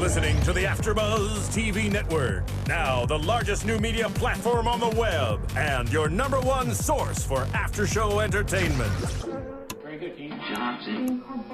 listening to the AfterBuzz TV network. Now, the largest new media platform on the web and your #1 source for after-show entertainment. Very good, Dean. Johnson. From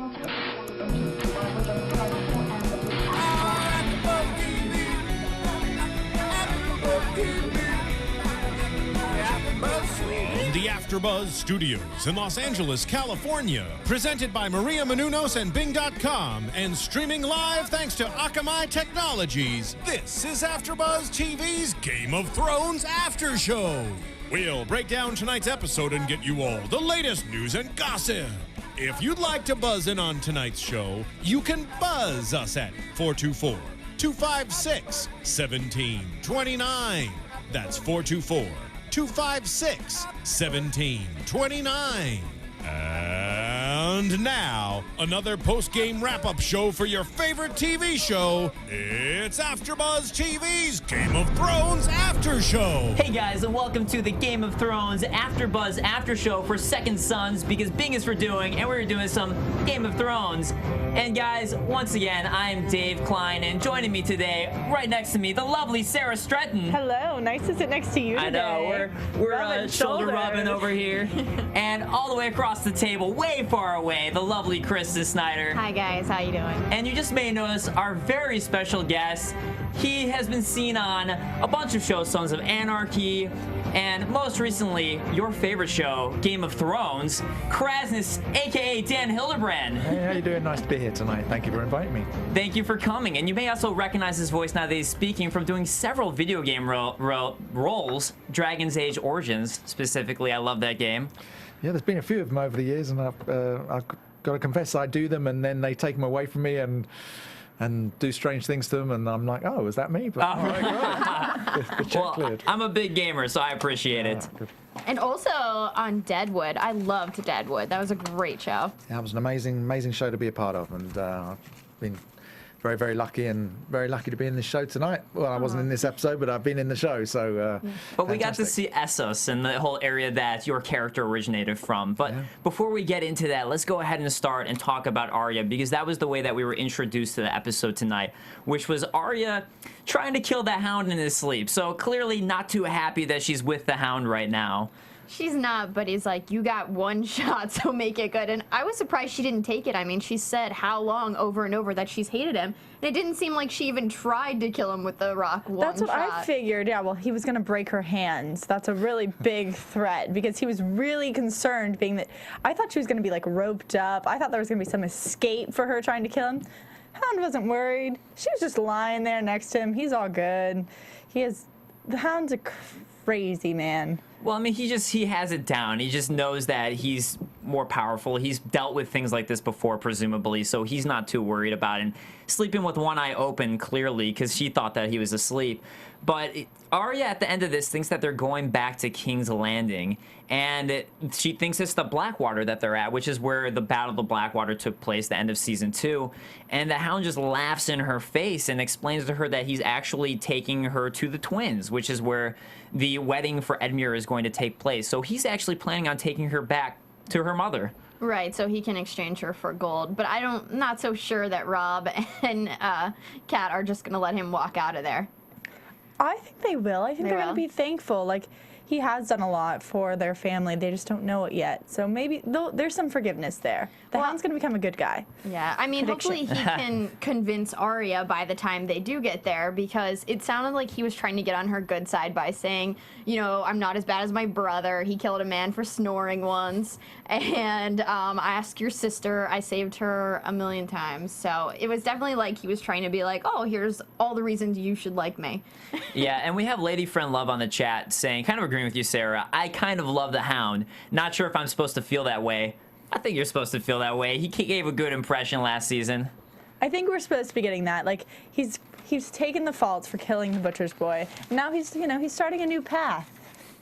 the AfterBuzz Studios in Los Angeles, California, presented by Maria Menounos and Bing.com, and streaming live thanks to Akamai Technologies, this is AfterBuzz TV's Game of Thrones After Show. We'll break down tonight's episode and get you all the latest news and gossip. If you'd like to buzz in on tonight's show, you can buzz us at 424-256-1729. That's 424-256-1729. And now, another post-game wrap-up show for your favorite TV show. It's AfterBuzz TV's Game of Thrones After Show. Hey guys, and welcome to the Game of Thrones AfterBuzz After Show for Second Sons, because Bing is for doing, and we're doing some Game of Thrones. And guys, once again, I am Dave Klein, and joining me today, right next to me, the lovely Sara Stretton. Hello, nice to sit next to you today. I know, we're shoulder rubbing over here. And all the way across the table, way far away, the lovely Kristen Snyder. Hi guys, how you doing? And you just may notice our very special guest. He has been seen on a bunch of shows, Sons of Anarchy, and most recently, your favorite show, Game of Thrones, Kraznys, aka Dan Hildebrand. Hey, how you doing? Nice to be here tonight. Thank you for inviting me. Thank you for coming. And you may also recognize his voice now that he's speaking from doing several video game roles, Dragon's Age Origins specifically. I love that game. Yeah, there's been a few of them over the years, and I've got to confess I do them, and then they take them away from me and do strange things to them, and I'm like, oh, is that me? But, all right. The check cleared. I'm a big gamer, so I appreciate it. Good. And also on Deadwood, I loved Deadwood. That was a great show. Yeah, it was an amazing show to be a part of, and I've been very, very lucky, and very lucky to be in this show tonight. Well, I wasn't in this episode, but I've been in the show, so But we got to see Essos and the whole area that your character originated from. But before we get into that, let's go ahead and start and talk about Arya, because that was the way that we were introduced to the episode tonight, which was Arya trying to kill the Hound in his sleep. So clearly not too happy that she's with the Hound right now. She's not, but he's like, you got one shot, so make it good. And I was surprised she didn't take it. I mean, she said how long over and over that she's hated him. And it didn't seem like she even tried to kill him with the rock That's what I figured. Yeah, well, he was going to break her hands. That's a really big threat, because he was really concerned, being that I thought she was going to be like roped up. I thought there was going to be some escape for her trying to kill him. Hound wasn't worried. She was just lying there next to him. He's all good. The Hound's a crazy man. Well, I mean, he has it down. He just knows that he's more powerful. He's dealt with things like this before, presumably, so he's not too worried about it. Sleeping with one eye open, clearly, because she thought that he was asleep. But Arya, at the end of this, thinks that they're going back to King's Landing, and she thinks it's the Blackwater that they're at, which is where the Battle of the Blackwater took place, the end of Season 2. And the Hound just laughs in her face and explains to her that he's actually taking her to the Twins, which is where the wedding for Edmure is going to take place. So he's actually planning on taking her back to her mother. Right, so he can exchange her for gold. But not so sure that Robb and Kat are just going to let him walk out of there. I think they will. I think they're going to be thankful. Like, he has done a lot for their family. They just don't know it yet. So maybe there's some forgiveness there. The Hound's going to become a good guy. Yeah, I mean, hopefully he can convince Arya by the time they do get there, because it sounded like he was trying to get on her good side by saying, you know, I'm not as bad as my brother. He killed a man for snoring once. And ask your sister. I saved her 1,000,000 times. So it was definitely like he was trying to be like, oh, here's all the reasons you should like me. Yeah, and we have Lady Friend Love on the chat saying, kind of agreeing with you, Sarah, I kind of love the Hound. Not sure if I'm supposed to feel that way. I think you're supposed to feel that way. He gave a good impression last season. I think we're supposed to be getting that. Like, he's taken the faults for killing the Butcher's Boy. Now he's starting a new path.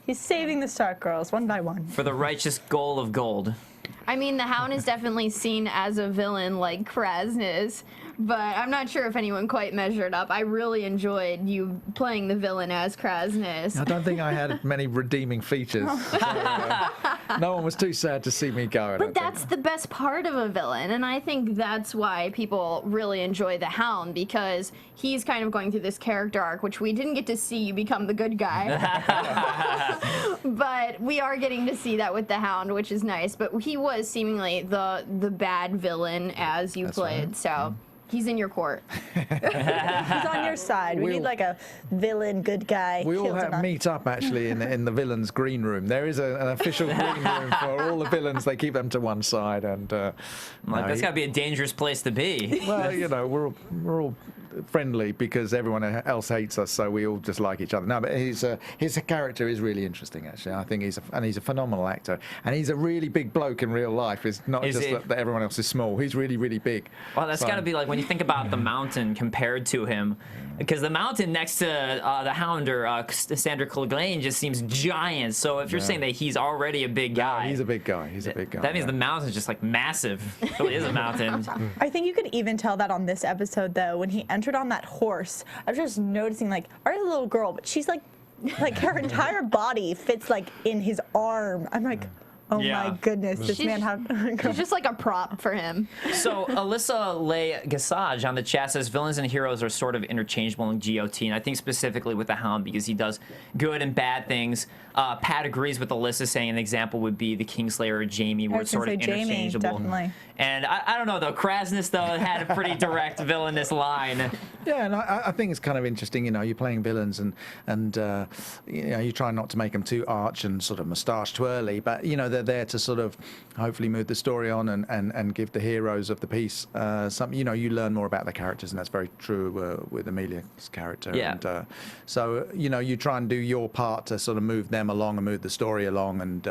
He's saving the Stark girls one by one. For the righteous goal of gold. I mean, the Hound is definitely seen as a villain like Kraznys. but I'm not sure if anyone quite measured up. I really enjoyed you playing the villain as Kraznys. I don't think I had many redeeming features. So, no one was too sad to see me go. But that's the best part of a villain, and I think that's why people really enjoy the Hound, because he's kind of going through this character arc, which we didn't get to see you become the good guy. But we are getting to see that with the Hound, which is nice. But he was seemingly the bad villain as you played, right. so he's in your court. He's on your side. We need like a villain, good guy. We all meet up actually in the villains' green room. There is an official green room for all the villains. They keep them to one side, and that's got to be a dangerous place to be. Well, you know, we're all friendly because everyone else hates us, so we all just like each other. No, but his character is really interesting. Actually, I think he's a phenomenal actor, and he's a really big bloke in real life. It's not that everyone else is small. He's really, really big. Well, that's got to be like when you think about the Mountain compared to him, because the Mountain next to the Hound or Sandor Clegane just seems giant. So if you're saying that he's already a big guy, he's a big guy. He's a big guy. That means the Mountain's just like massive. It really is a mountain. I think you could even tell that on this episode, though, when he entered on that horse. I was just noticing, like, Arya's a little girl, but she's like her entire body fits like in his arm. I'm like, oh my goodness, this man She's just like a prop for him. So Alyssa Leigh Gasage on the chat says villains and heroes are sort of interchangeable in GOT, and I think specifically with the Hound because he does good and bad things. Pat agrees with Alyssa, saying an example would be the Kingslayer or Jaime, where it's sort of interchangeable. Definitely. And I don't know though, Kraznys though had a pretty direct villainous line. Yeah, and I think it's kind of interesting. You know, you're playing villains, and you know, you try not to make them too arch and sort of moustache twirly, but you know, they're there to sort of hopefully move the story on and give the heroes of the piece something. You know, you learn more about the characters, and that's very true with Emilia's character. Yeah. And so you know, you try and do your part to sort of move them along and move the story along, and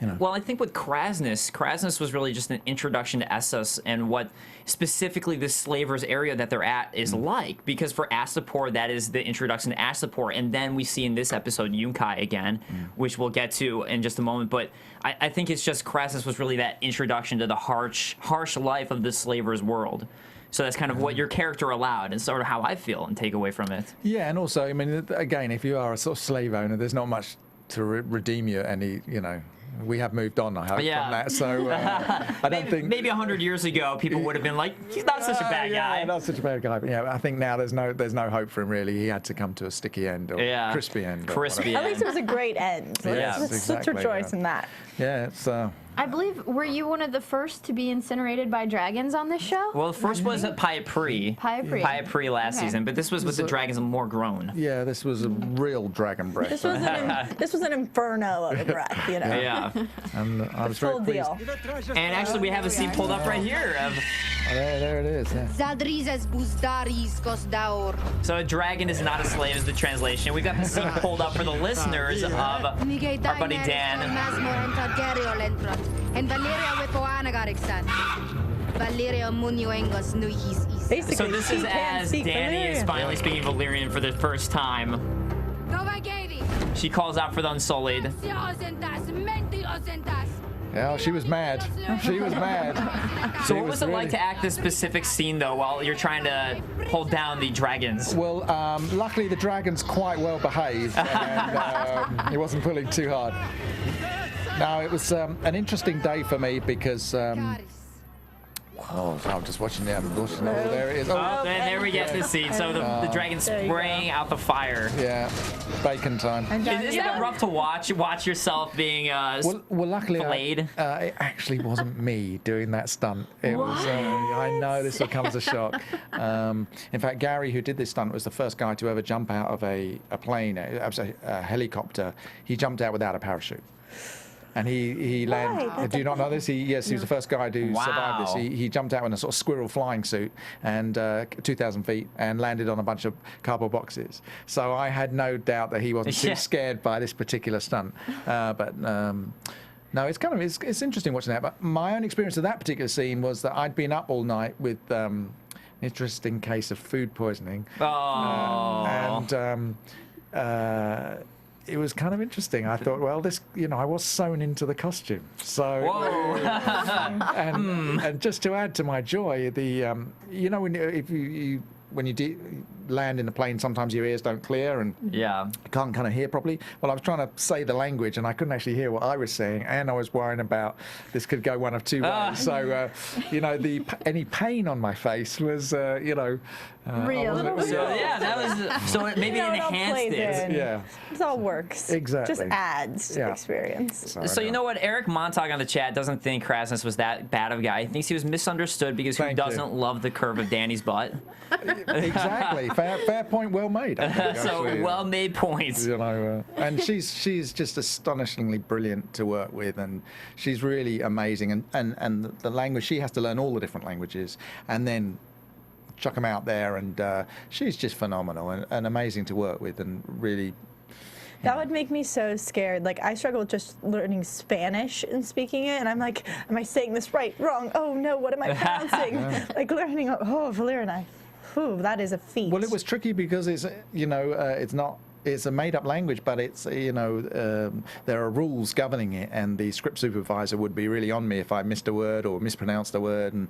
you know. Well, I think with Kraznys was really just an introduction to Essos and what specifically the slavers area that they're at is like. Because for Astapor, that is the introduction to Astapor. And then we see in this episode Yunkai again, which we'll get to in just a moment. But I think it's just Kraznys was really that introduction to the harsh life of the slavers' world. So that's kind of what your character allowed and sort of how I feel and take away from it. Yeah, and also, I mean, again, if you are a sort of slave owner, there's not much to redeem you any, you know. We have moved on, I hope, from that. So I don't think maybe 100 years ago people would have been like, he's not such a bad guy. Not such a bad guy. But yeah, I think now there's no hope for him really. He had to come to a sticky end or crispy end. Crispy. At least it was a great end. Let's rejoice in that. Yeah, it's. I believe, were you one of the first to be incinerated by dragons on this show? Well, the first was at Pyapri last season, but this was with the dragons more grown. Yeah, this was a real dragon breath. This was an inferno of a breath, you know. Yeah. And I was very pleased. And actually, we have a scene pulled up right here of. There it is. Yeah. So a dragon is not a slave is the translation. We've got the scene pulled up for the listeners of our buddy Dan. Basically, so this is as Dany is finally speaking Valyrian for the first time. She calls out for the Unsullied. Yeah, she was mad. She was mad. So what was it like to act this specific scene, though, while you're trying to hold down the dragons? Well, luckily the dragon's quite well behaved, and he wasn't pulling too hard. No, it was an interesting day for me because... I'm just watching the ambush. There it is. And there we get the scene. So the dragon's spraying out the fire. Yeah, bacon time. Is that rough to watch? Watch yourself being well, luckily, filleted? It actually wasn't me doing that stunt. It was. I know this will come as a shock. In fact, Gary, who did this stunt, was the first guy to ever jump out of a plane, a helicopter. He jumped out without a parachute. And he landed. Do you not know this? He was the first guy to survive this. He jumped out in a sort of squirrel flying suit and 2,000 feet and landed on a bunch of cardboard boxes. So I had no doubt that he wasn't too scared by this particular stunt. No, it's kind of it's interesting watching that. But my own experience of that particular scene was that I'd been up all night with an interesting case of food poisoning. it was kind of interesting. I thought, well, this, I was sewn into the costume. So, and just to add to my joy, when you land in the plane, sometimes your ears don't clear and you can't kind of hear properly. Well, I was trying to say the language and I couldn't actually hear what I was saying, and I was worrying about this could go one of two ways. So, any pain on my face was, real. That was so maybe it enhanced it. Yeah, it all works. Exactly. Just adds to the experience. So you know what? Eric Montag on the chat doesn't think Kraznys was that bad of a guy. He thinks he was misunderstood because he doesn't love the curve of Dany's butt. Exactly. Fair point. Well made. I think, so well-made points. And she's just astonishingly brilliant to work with, and she's really amazing. And the language, she has to learn all the different languages, and then chuck them out there. And she's just phenomenal and amazing to work with, and really. That would make me so scared. Like, I struggle with just learning Spanish and speaking it, and I'm like, am I saying this right, wrong? Oh no, what am I pronouncing? Like learning, Valyrian. Ooh, that is a feat. Well, it was tricky because it's a made-up language, but it's there are rules governing it, and the script supervisor would be really on me if I missed a word or mispronounced a word, and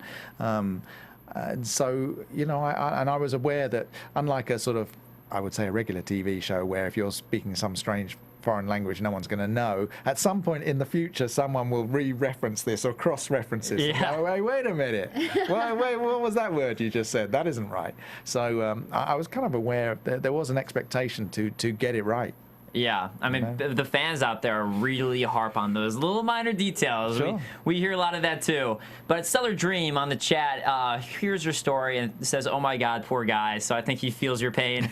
so I was aware that unlike a sort of, I would say, a regular TV show where if you're speaking some strange foreign language no one's going to know, at some point in the future someone will re-reference this or cross-reference this. Oh, wait a minute. Wait, what was that word you just said? That isn't right. So I was kind of aware there was an expectation to get it right. Yeah, I mean, the fans out there really harp on those little minor details. Sure. We hear a lot of that too. But Stellar Dream on the chat, here's your story, and it says, "Oh my God, poor guy." So I think he feels your pain.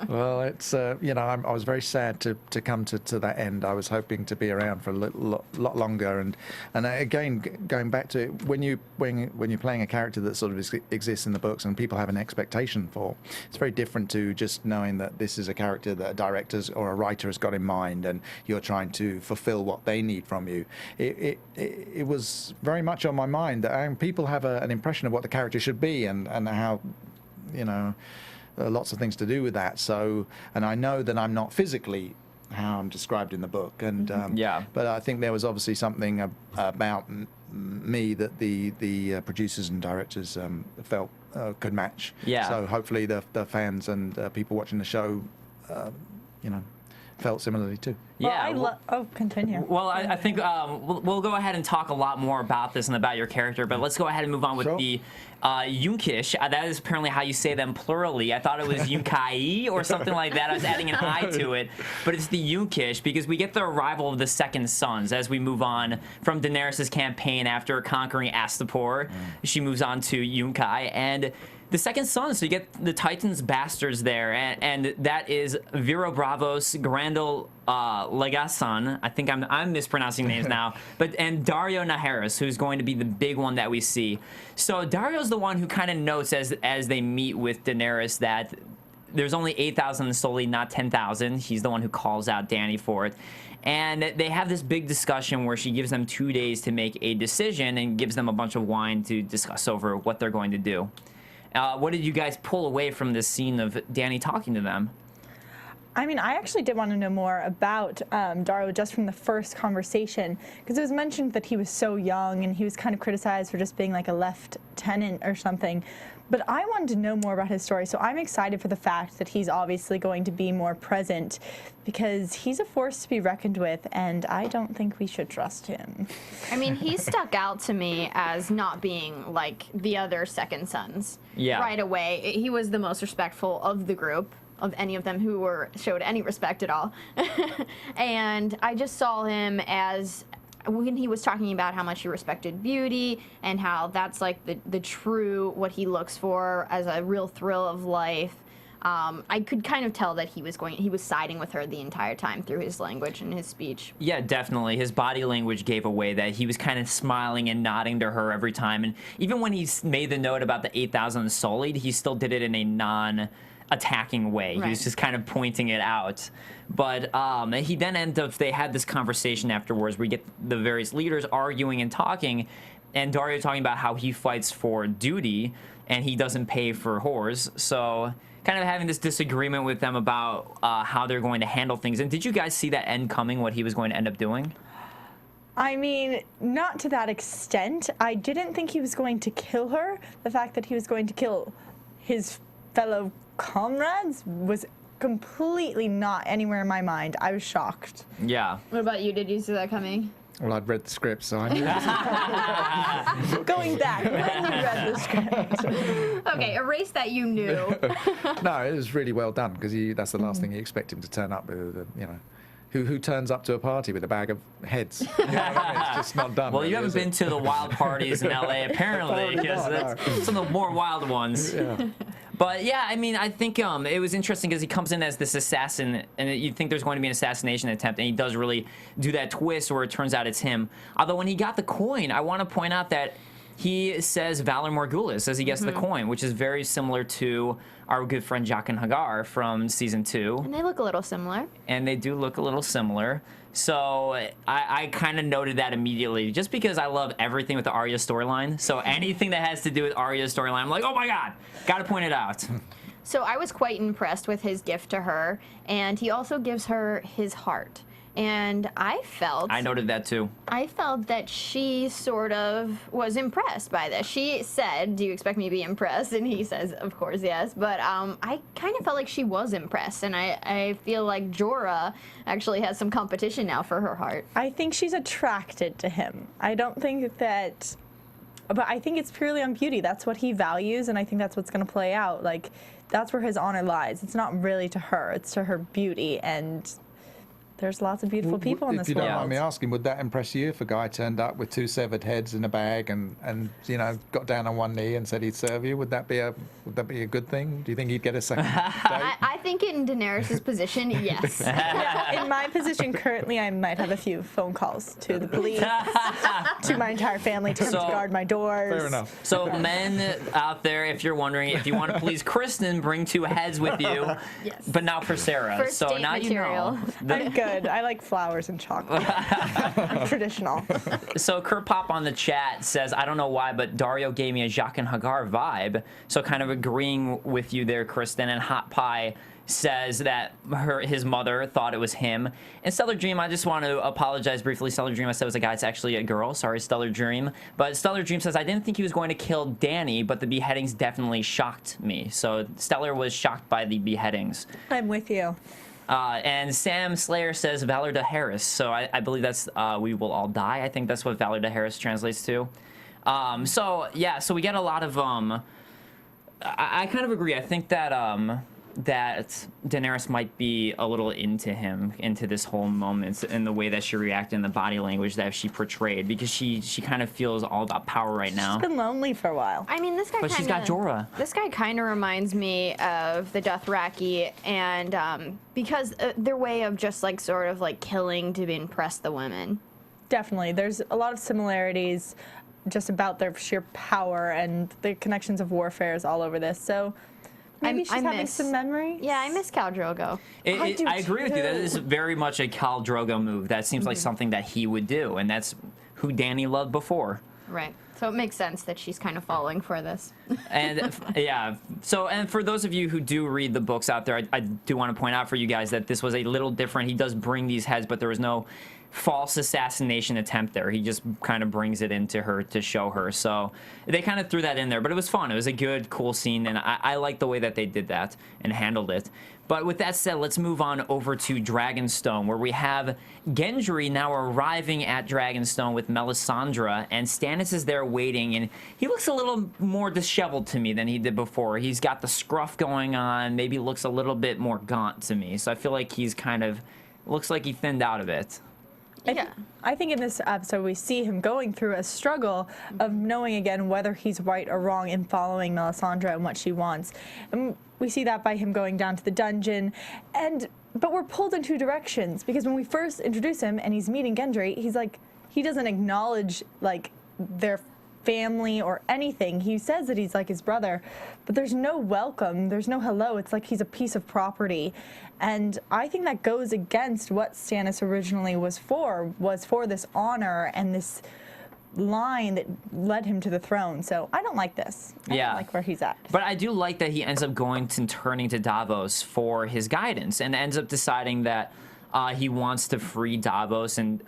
Well, it's I was very sad to come to that end. I was hoping to be around for a lot longer, and again going back to it, when you're playing a character that sort of exists in the books and people have an expectation for, it's very different to just knowing that this is a character that directors or a writer has got in mind, and you're trying to fulfill what they need from you. It was very much on my mind that people have an impression of what the character should be, and how, lots of things to do with that. So, and I know that I'm not physically how I'm described in the book, and but I think there was obviously something about me that the producers and directors felt could match. Yeah. So hopefully the fans and people watching the show felt similarly too. Well, continue. Well, I think we'll go ahead and talk a lot more about this and about your character, but let's go ahead and move on with the Yunkish. That is apparently how you say them plurally. I thought it was Yunkai or something like that. I was adding an I to it, but it's the Yunkish because we get the arrival of the Second Sons as we move on from Daenerys' campaign after conquering Astapor. She moves on to Yunkai, and the Second Son, so you get the Titans bastards there, and that is Vero Bravos, Grandel Legason, I think I'm mispronouncing names now, and Daario Naharis, who's going to be the big one that we see. So Daario's the one who kind of notes as they meet with Daenerys that there's only 8,000 solely, not 10,000. He's the one who calls out Dany for it. And they have this big discussion where she gives them 2 days to make a decision and gives them a bunch of wine to discuss over what they're going to do. What did you guys pull away from this scene of Dany talking to them? I mean, I actually did want to know more about Daario just from the first conversation, because it was mentioned that he was so young and he was kind of criticized for just being like a lieutenant or something. But I wanted to know more about his story, so I'm excited for the fact that he's obviously going to be more present, because he's a force to be reckoned with, and I don't think we should trust him. I mean, he stuck out to me as not being like the other Second Sons right away. He was the most respectful of the group, of any of them who showed any respect at all. And I just saw him as, when he was talking about how much he respected beauty and how that's like the true, what he looks for as a real thrill of life, I could kind of tell that he was siding with her the entire time through his language and his speech. Yeah, definitely. His body language gave away that he was kind of smiling and nodding to her every time. And even when he made the note about the 8,000 Sullied, he still did it in a non-attacking way. Right. He was just kind of pointing it out. But he then they had this conversation afterwards where we get the various leaders arguing and talking. and Daario talking about how he fights for duty and he doesn't pay for whores. So kind of having this disagreement with them about how they're going to handle things. And did you guys see that end coming, what he was going to end up doing? I mean, not to that extent. I didn't think he was going to kill her. The fact that he was going to kill his fellow comrades was completely not anywhere in my mind. I was shocked. Yeah. What about you? Did you see that coming? Well, I'd read the script, so I knew. Going back, when you read the script. Okay, erase that you knew. No, it was really well done, because that's the last thing you expect him to turn up with, Who turns up to a party with a bag of heads? You know what I mean? It's just not done. Well, really, you haven't been to the wild parties in LA, apparently, because that's some of the more wild ones. Yeah. But yeah, I mean, I think it was interesting because he comes in as this assassin, and you think there's going to be an assassination attempt, and he does really do that twist where it turns out it's him. Although when he got the coin, I want to point out that he says Valar Morghulis as he gets the coin, which is very similar to our good friend Jaqen H'ghar from season 2. And they look a little similar. And they do look a little similar. So I kind of noted that immediately, just because I love everything with the Arya storyline. So anything that has to do with Arya's storyline, I'm like, oh my god, gotta point it out. So I was quite impressed with his gift to her, and he also gives her his heart. And I noted that too. I felt that she sort of was impressed by this. She said, "Do you expect me to be impressed?" And he says, "Of course, yes." But I kind of felt like she was impressed, and I feel like Jorah actually has some competition now for her heart. I think she's attracted to him. I don't think that, but I think it's purely on beauty. That's what he values, and I think that's what's going to play out. Like, that's where his honor lies. It's not really to her. It's to her beauty, and there's lots of beautiful people in this world. If you don't mind me asking, would that impress you if a guy turned up with 2 severed heads in a bag and got down on one knee and said he'd serve you? Would that be a good thing? Do you think he'd get a second date? I think in Daenerys' position, yes. Yeah, in my position currently, I might have a few phone calls to the police, to my entire family, to guard my doors. Fair enough. So men out there, if you're wondering, if you want to please Kristen, bring 2 heads with you. Yes. But not for Sarah. First so date now material. you know. I'm good. I like flowers and chocolate. Traditional. So Kurt Pop on the chat says, I don't know why, but Daario gave me a Jaqen H'ghar vibe. So kind of agreeing with you there, Kristen. And Hot Pie says that his mother thought it was him. And Stellar Dream, I just want to apologize briefly. Stellar Dream, I said it was a guy. It's actually a girl. Sorry, Stellar Dream. But Stellar Dream says, I didn't think he was going to kill Dany, but the beheadings definitely shocked me. So Stellar was shocked by the beheadings. I'm with you. And Sam Slayer says Valar Naharis. So I believe that's we will all die. I think that's what Valar Naharis translates to. So we get a lot of I kind of agree. I think that that Daenerys might be a little into him, into this whole moment, in the way that she reacted, in the body language that she portrayed, because she kind of feels all about power right now. She's been lonely for a while. I mean, this guy. But she's got Jorah. This guy kind of reminds me of the Dothraki, and because their way of just like sort of like killing to impress the women. Definitely, there's a lot of similarities, just about their sheer power and the connections of warfare is all over this. So. Maybe she's having some memory. Yeah, I miss Khal Drogo. I agree with you. That is very much a Khal Drogo move. That seems like something that he would do, and that's who Dany loved before. Right. So it makes sense that she's kind of falling for this. And yeah. So, and for those of you who do read the books out there, I do want to point out for you guys that this was a little different. He does bring these heads, but there was no false assassination attempt there. He just kind of brings it into her to show her. So they kind of threw that in there, but it was fun. It was a good, cool scene, and I like the way that they did that and handled it. But with that said, let's move on over to Dragonstone, where we have Gendry now arriving at Dragonstone with Melisandre, and Stannis is there waiting, and he looks a little more disheveled to me than he did before. He's got the scruff going on, maybe looks a little bit more gaunt to me. So I feel like he's kind of, looks like he thinned out a bit. Yeah. I think in this episode we see him going through a struggle of knowing again whether he's right or wrong in following Melisandre and what she wants. And we see that by him going down to the dungeon, but we're pulled in 2 directions, because when we first introduce him and he's meeting Gendry, he's like, he doesn't acknowledge like their family or anything. He says that he's like his brother, but there's no welcome, there's no hello. It's like he's a piece of property. And I think that goes against what Stannis originally was for this honor and this line that led him to the throne. So I don't like this. I don't like where he's at. But I do like that he ends up going and turning to Davos for his guidance and ends up deciding that he wants to free Davos and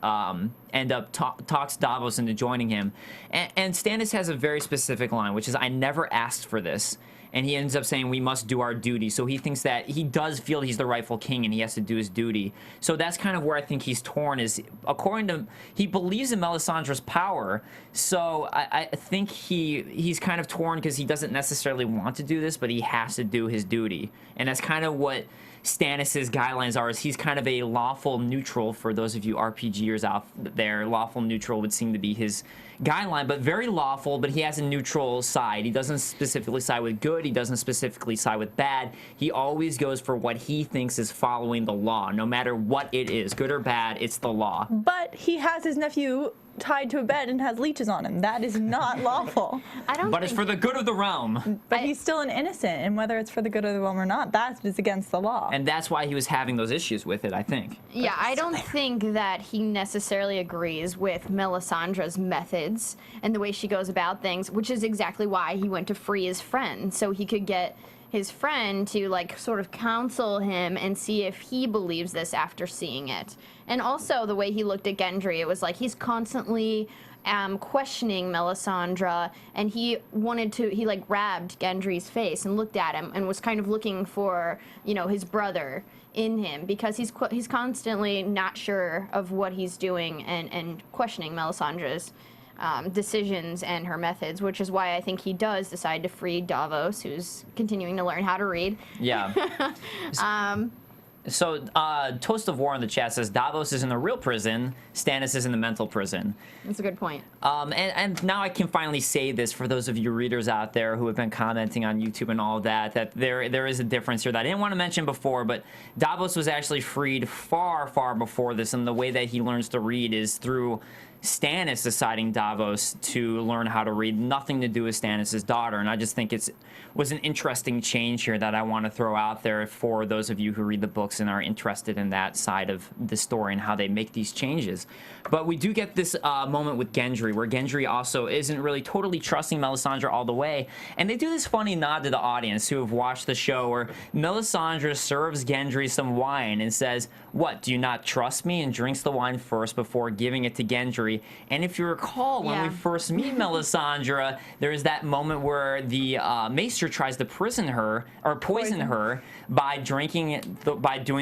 talks Davos into joining him. And Stannis has a very specific line, which is, I never asked for this. And he ends up saying, we must do our duty. So he thinks that he does feel he's the rightful king and he has to do his duty. So that's kind of where I think he's torn, is according to, he believes in Melisandre's power. So I think he's kind of torn because he doesn't necessarily want to do this, but he has to do his duty. And that's kind of what Stannis' guidelines are, is he's kind of a lawful neutral. For those of you RPGers out there, lawful neutral would seem to be his guideline, but very lawful, but he has a neutral side. He doesn't specifically side with good. He doesn't specifically side with bad. He always goes for what he thinks is following the law, no matter what it is, good or bad, it's the law. But he has his nephew tied to a bed and has leeches on him. That is not lawful. But it's for the good of the realm. But he's still an innocent, and whether it's for the good of the realm or not, that is against the law. And that's why he was having those issues with it, I think. Yeah, I don't think that he necessarily agrees with Melisandre's methods and the way she goes about things, which is exactly why he went to free his friend, so he could get his friend to like sort of counsel him and see if he believes this after seeing it. And also the way he looked at Gendry, it was like he's constantly questioning Melisandre, and he like grabbed Gendry's face and looked at him and was kind of looking for, you know, his brother in him, because he's constantly not sure of what he's doing and questioning Melisandre's decisions and her methods, which is why I think he does decide to free Davos, who's continuing to learn how to read. Yeah. So, Toast of War in the chat says Davos is in the real prison, Stannis is in the mental prison. That's a good point. And now I can finally say this for those of you readers out there who have been commenting on YouTube and all of that there is a difference here that I didn't want to mention before, but Davos was actually freed far, far before this, and the way that he learns to read is through Stannis deciding Davos to learn how to read, nothing to do with Stannis' daughter. And I just think it was an interesting change here that I want to throw out there for those of you who read the books and are interested in that side of the story and how they make these changes. But we do get this moment with Gendry, where Gendry also isn't really totally trusting Melisandre all the way. And they do this funny nod to the audience who have watched the show, where Melisandre serves Gendry some wine and says, "What, do you not trust me?" and drinks the wine first before giving it to Gendry. And if you recall, when we first meet Melisandre, there is that moment where the Maester tries to poison her by doing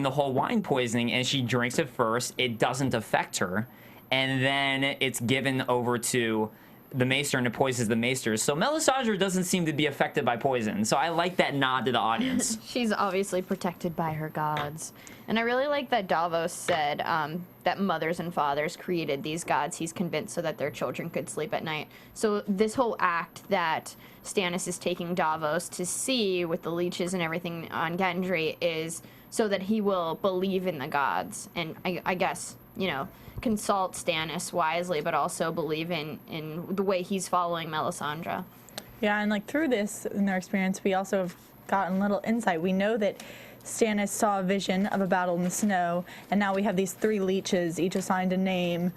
the whole wine poisoning, and she drinks it first. It doesn't affect her, and then it's given over to the Maester, and it poisons the Maester. So Melisandre doesn't seem to be affected by poison. So I like that nod to the audience. She's obviously protected by her gods. And I really like that Davos said that mothers and fathers created these gods, he's convinced, so that their children could sleep at night. So this whole act that Stannis is taking Davos to see with the leeches and everything on Gendry is so that he will believe in the gods. And I guess, you know, consult Stannis wisely, but also believe in the way he's following Melisandre. Yeah, and like through this, in their experience, we also have gotten a little insight. We know that Stannis saw a vision of a battle in the snow, and now we have these 3 leeches, each assigned a name,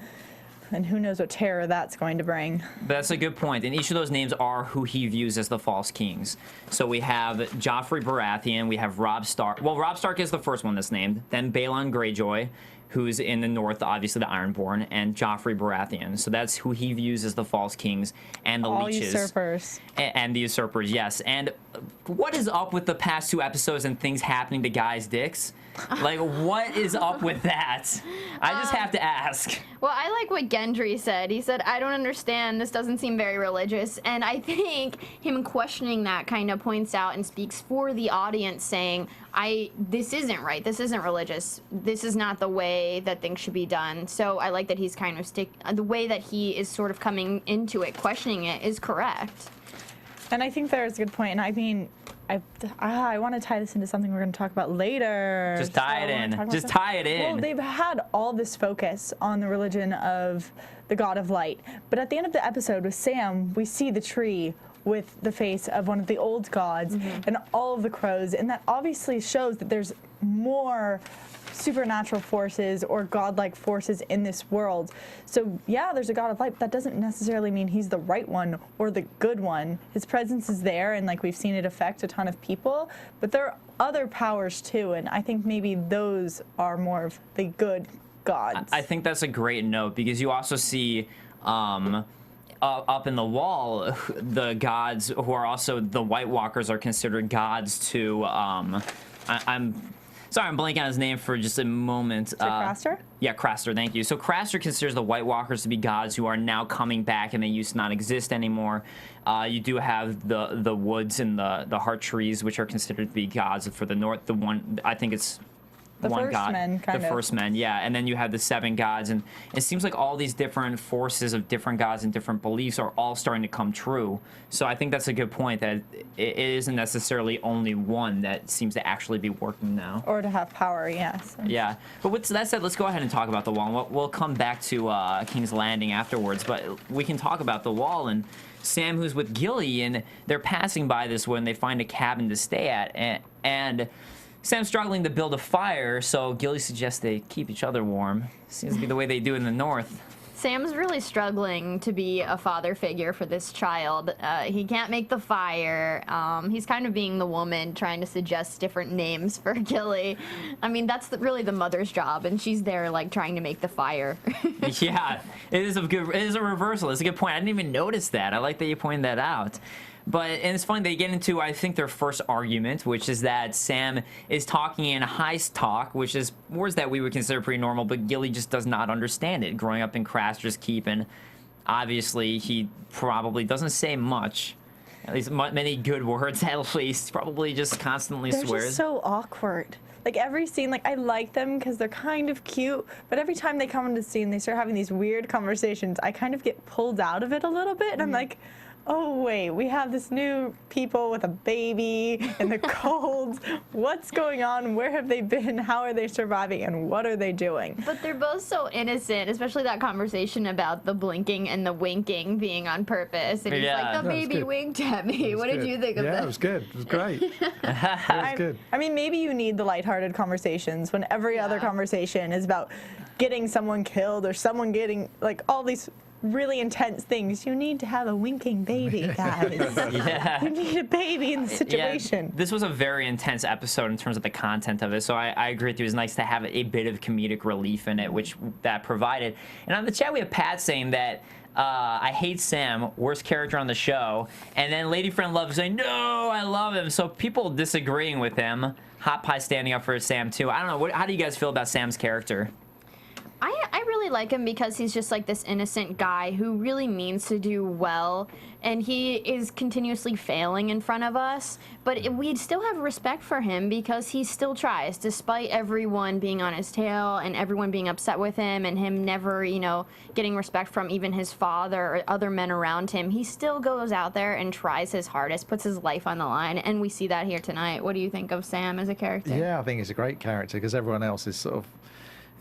and who knows what terror that's going to bring. But that's a good point, and each of those names are who he views as the false kings. So we have Joffrey Baratheon, we have Robb Stark. Well, Robb Stark is the first one that's named, then Balon Greyjoy, who's in the north, obviously the Ironborn, and Joffrey Baratheon. So that's who he views as the false kings and the leeches. Usurpers. And the usurpers, yes. And what is up with the past 2 episodes and things happening to guys' dicks? Like, what is up with that? I just have to ask. Well, I like what Gendry said. He said, I don't understand. This doesn't seem very religious. And I think him questioning that kind of points out and speaks for the audience, saying, this isn't right. This isn't religious. This is not the way that things should be done. So I like that he's kind of the way that he is sort of coming into it, questioning it, is correct. And I think there's a good point. And I mean, I want to tie this into something we're going to talk about later. Just tie it in. Just tie it in. Well, they've had all this focus on the religion of the God of Light. But at the end of the episode with Sam, we see the tree with the face of one of the old gods and all of the crows. And that obviously shows that there's more supernatural forces or godlike forces in this world. So yeah, there's a god of light, but that doesn't necessarily mean he's the right one or the good one. His presence is there, and like we've seen it affect a ton of people, but there are other powers too, and I think maybe those are more of the good gods. I think that's a great note, because you also see up in the wall, the gods who are also the White Walkers are considered gods to I'm blanking on his name for just a moment. Craster? Yeah, Craster, thank you. So Craster considers the White Walkers to be gods who are now coming back, and they used to not exist anymore. You do have the woods and the heart trees, which are considered to be gods for the north. The one, I think it's The one first god. men, kind the of. first men, yeah. And then you have the 7 gods, and it seems like all these different forces of different gods and different beliefs are all starting to come true. So I think that's a good point, that it isn't necessarily only one that seems to actually be working now. Or to have power, yes. Yeah, but with that said, let's go ahead and talk about the wall. We'll come back to King's Landing afterwards, but we can talk about the wall and Sam, who's with Gilly, and they're passing by this when they find a cabin to stay at, and Sam's struggling to build a fire, so Gilly suggests they keep each other warm. Seems to be the way they do in the north. Sam's really struggling to be a father figure for this child. He can't make the fire. He's kind of being the woman trying to suggest different names for Gilly. I mean, that's really the mother's job, and she's there like trying to make the fire. Yeah, it is a reversal. It's a good point. I didn't even notice that. I like that you pointed that out. And it's funny, they get into, I think, their first argument, which is that Sam is talking in heist talk, which is words that we would consider pretty normal, but Gilly just does not understand it. Growing up in Craster's Keep, and obviously he probably doesn't say much, at least many good words at least, probably just constantly They're swears. just so awkward. Like every scene, like I like them because they're kind of cute, but every time they come into the scene, they start having these weird conversations. I kind of get pulled out of it a little bit, and I'm like, oh wait, we have this new people with a baby in the cold. What's going on? Where have they been? How are they surviving? And what are they doing? But they're both so innocent, especially that conversation about the blinking and the winking being on purpose. And he's Yeah. like, the That was baby good. winked at me. What did you think of Yeah, that? it was good. It was great. It was good. I mean, maybe you need the lighthearted conversations when every other conversation is about getting someone killed or someone getting, like, all these really intense things. You need to have a winking baby, guys. Yeah. You need a baby in the situation. Yeah, this was a very intense episode in terms of the content of it, so I agree with you. It was nice to have a bit of comedic relief in it, which that provided. And on the chat, we have Pat saying that I hate Sam, worst character on the show, and then Lady Friend Love saying, no, I love him. So people disagreeing with him. Hot Pie standing up for Sam, too. I don't know. How do you guys feel about Sam's character? I really like him because he's just like this innocent guy who really means to do well, and he is continuously failing in front of us, but we still have respect for him because he still tries, despite everyone being on his tail and everyone being upset with him and him never, getting respect from even his father or other men around him. He still goes out there and tries his hardest, puts his life on the line, and we see that here tonight. What do you think of Sam as a character? Yeah, I think he's a great character because everyone else is sort of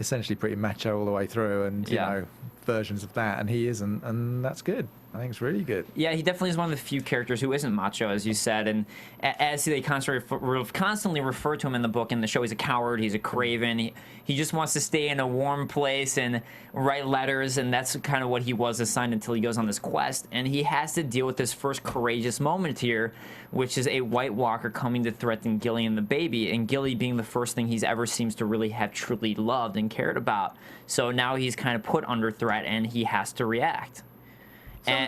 essentially pretty macho all the way through, and you know, versions of that, and he isn't, and that's good. I think it's really good. Yeah, he definitely is one of the few characters who isn't macho, as you said, and as they constantly refer to him in the book and the show, he's a coward, he's a craven, he just wants to stay in a warm place and write letters, and that's kind of what he was assigned until he goes on this quest, and he has to deal with this first courageous moment here, which is a White Walker coming to threaten Gilly and the baby, and Gilly being the first thing he's ever seems to really have truly loved and cared about. So now he's kind of put under threat, and he has to react.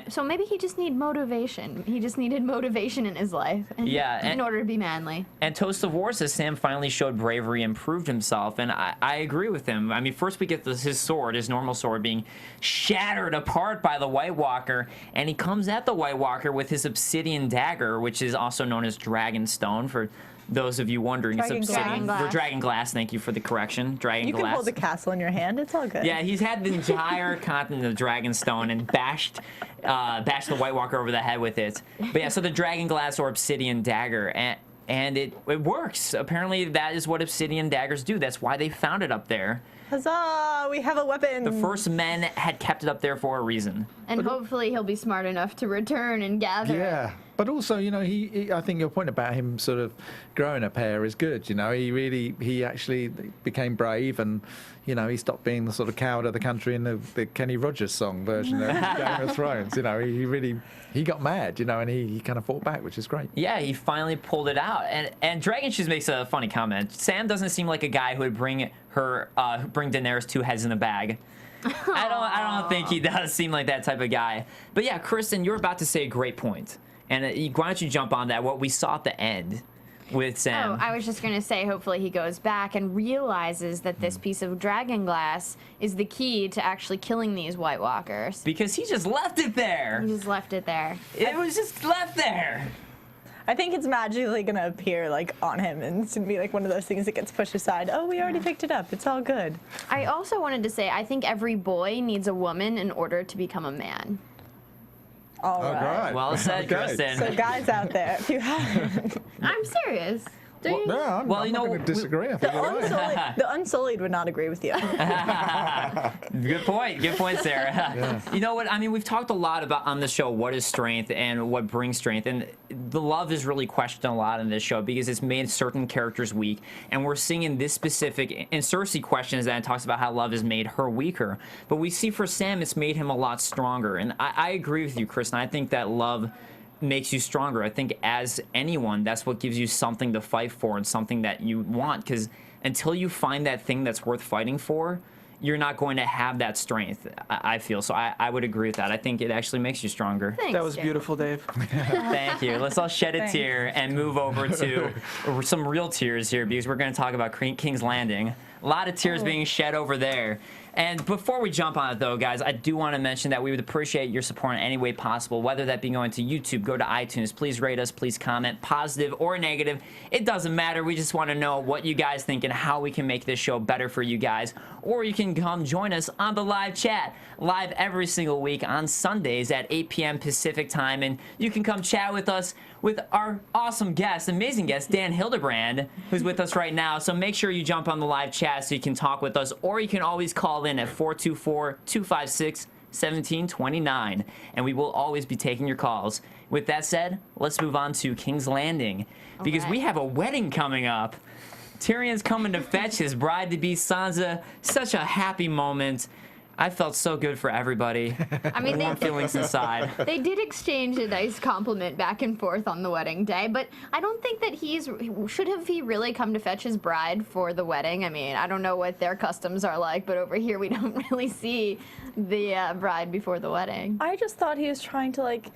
So maybe he just needed motivation. He just needed motivation in his life in order to be manly. And Toast of War says Sam finally showed bravery and proved himself, and I agree with him. I mean, first we get his sword, his normal sword, being shattered apart by the White Walker, and he comes at the White Walker with his obsidian dagger, which is also known as Dragonstone, for those of you wondering. Dragon It's obsidian. glass. For Dragon Glass, thank you for the correction. Dragon You Glass. can hold a castle in your hand. It's all good. Yeah, he's had the entire continent of Dragonstone and bashed the White Walker over the head with it. But yeah, so the Dragon Glass or Obsidian Dagger, and it works. Apparently, that is what Obsidian Daggers do. That's why they found it up there. Huzzah! We have a weapon. The first men had kept it up there for a reason. And hopefully he'll be smart enough to return and gather it. Yeah, But also, you know, I think your point about him sort of growing a pair is good. You know, he actually became brave, and you know, he stopped being the sort of coward of the country in the Kenny Rogers song version of Game of Thrones. You know, he got mad. You know, and he kind of fought back, which is great. Yeah, he finally pulled it out. And Dragon Shoes makes a funny comment. Sam doesn't seem like a guy who would bring Daenerys 2 heads in a bag. I don't think he does seem like that type of guy. But yeah, Kristen, you're about to say a great point. And why don't you jump on that, what we saw at the end with Sam. Oh, I was just going to say, hopefully he goes back and realizes that this piece of dragon glass is the key to actually killing these White Walkers. Because he just left it there. He just left it there. It was just left there. I think it's magically going to appear, like, on him, and it's going to be, like, one of those things that gets pushed aside. Oh, we already picked it up. It's all good. I also wanted to say, I think every boy needs a woman in order to become a man. All right. Well said, Kristen. So guys out there, if you haven't. I'm serious. I'm not going to disagree. I think you're right. The Unsullied would not agree with you. Good point. Good point, Sarah. Yeah. You know what? I mean, we've talked a lot about on the show what is strength and what brings strength. And the love is really questioned a lot in this show because it's made certain characters weak. And we're seeing in this specific, and Cersei questions that and talks about how love has made her weaker. But we see for Sam, it's made him a lot stronger. And I agree with you, Kristen. I think that love makes you stronger. I think as anyone, that's what gives you something to fight for and something that you want, because until you find that thing that's worth fighting for, you're not going to have that strength, I feel. So I would agree with that. I think it actually makes you stronger. Thanks, That was Jay. beautiful, Dave. Thank you. Let's all shed a Thanks. tear and move over to some real tears here, because we're going to talk about King's Landing. A lot of tears being shed over there. And before we jump on it, though, guys, I do want to mention that we would appreciate your support in any way possible, whether that be going to YouTube, go to iTunes, please rate us, please comment, positive or negative. It doesn't matter. We just want to know what you guys think and how we can make this show better for you guys. Or you can come join us on the live chat, live every single week on Sundays at 8 p.m. Pacific time. And you can come chat with us with our awesome guest, amazing guest, Dan Hildebrand, who's with us right now. So make sure you jump on the live chat so you can talk with us, or you can always call in at 424-256-1729, and we will always be taking your calls. With that said, let's move on to King's Landing, because we have a wedding coming up. Tyrion's coming to fetch his bride-to-be Sansa. Such a happy moment. I felt so good for everybody. I mean, Warm feelings inside. they did exchange a nice compliment back and forth on the wedding day, but I don't think that he really come to fetch his bride for the wedding? I mean, I don't know what their customs are like, but over here we don't really see the bride before the wedding. I just thought he was trying to, like,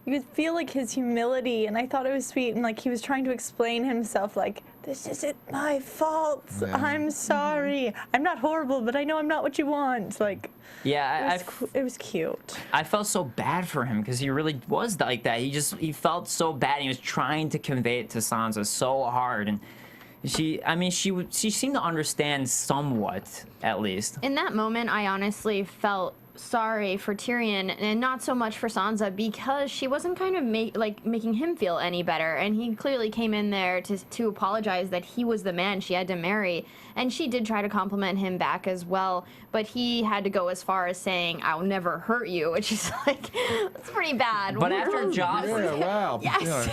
you could feel, like, his humility, and I thought it was sweet, and, like, he was trying to explain himself, like, this isn't my fault. Yeah. I'm sorry. I'm not horrible, but I know I'm not what you want. Like, Yeah, it was cute. I felt so bad for him because he really was like that. He felt so bad. He was trying to convey it to Sansa so hard, and she seemed to understand somewhat, at least. In that moment, I honestly felt sorry for Tyrion and not so much for Sansa, because she wasn't kind of making him feel any better, and he clearly came in there to apologize that he was the man she had to marry, and she did try to compliment him back as well, but he had to go as far as saying, "I'll never hurt you," which is like, that's pretty bad. But after Joffrey, Yeah, wow. Yes. You know,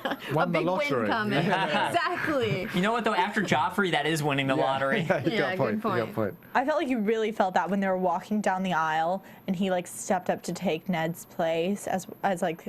a won the big lottery. win coming. Exactly. you know what though? After Joffrey, that is winning the lottery. You got Yeah, a point. good You got a point. I felt like you really felt that when they were walking down the aisle and he like stepped up to take Ned's place as like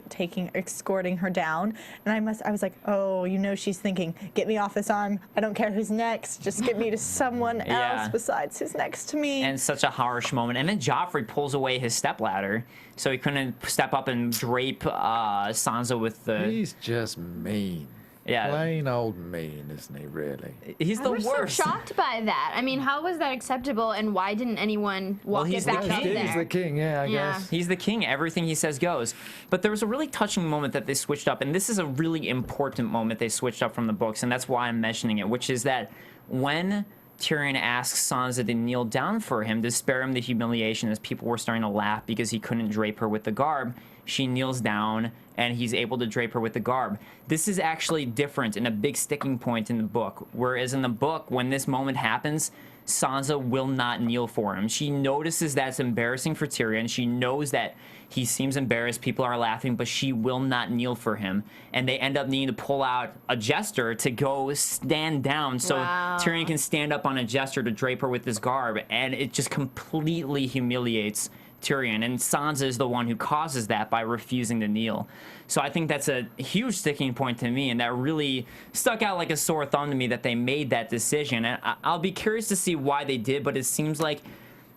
escorting her down, and I was like, oh, you know, she's thinking, get me off this arm. I don't care who's next. Just get me to someone Yeah. else besides who's next to me. And such a harsh moment. And then Joffrey pulls away his stepladder, so he couldn't step up and drape Sansa with the. He's just mean. Yeah. Plain old mean, isn't he, really? He's I the was worst. so shocked by that. I mean, how was that acceptable, and why didn't anyone walk he's it the back king. out He's there? the king, yeah, I Yeah. guess. He's the king. Everything he says goes. But there was a really touching moment that they switched up, and this is a really important moment they switched up from the books, and that's why I'm mentioning it, which is that when Tyrion asks Sansa to kneel down for him to spare him the humiliation as people were starting to laugh because he couldn't drape her with the garb, she kneels down and he's able to drape her with the garb. This is actually different and a big sticking point in the book. Whereas in the book, when this moment happens, Sansa will not kneel for him. She notices that it's embarrassing for Tyrion. She knows that he seems embarrassed. People are laughing, but she will not kneel for him. And they end up needing to pull out a jester to go stand down so Tyrion can stand up on a jester to drape her with his garb. And it just completely humiliates Tyrion. And Sansa is the one who causes that by refusing to kneel. So I think that's a huge sticking point to me, and that really stuck out like a sore thumb to me that they made that decision. And I'll be curious to see why they did, but it seems like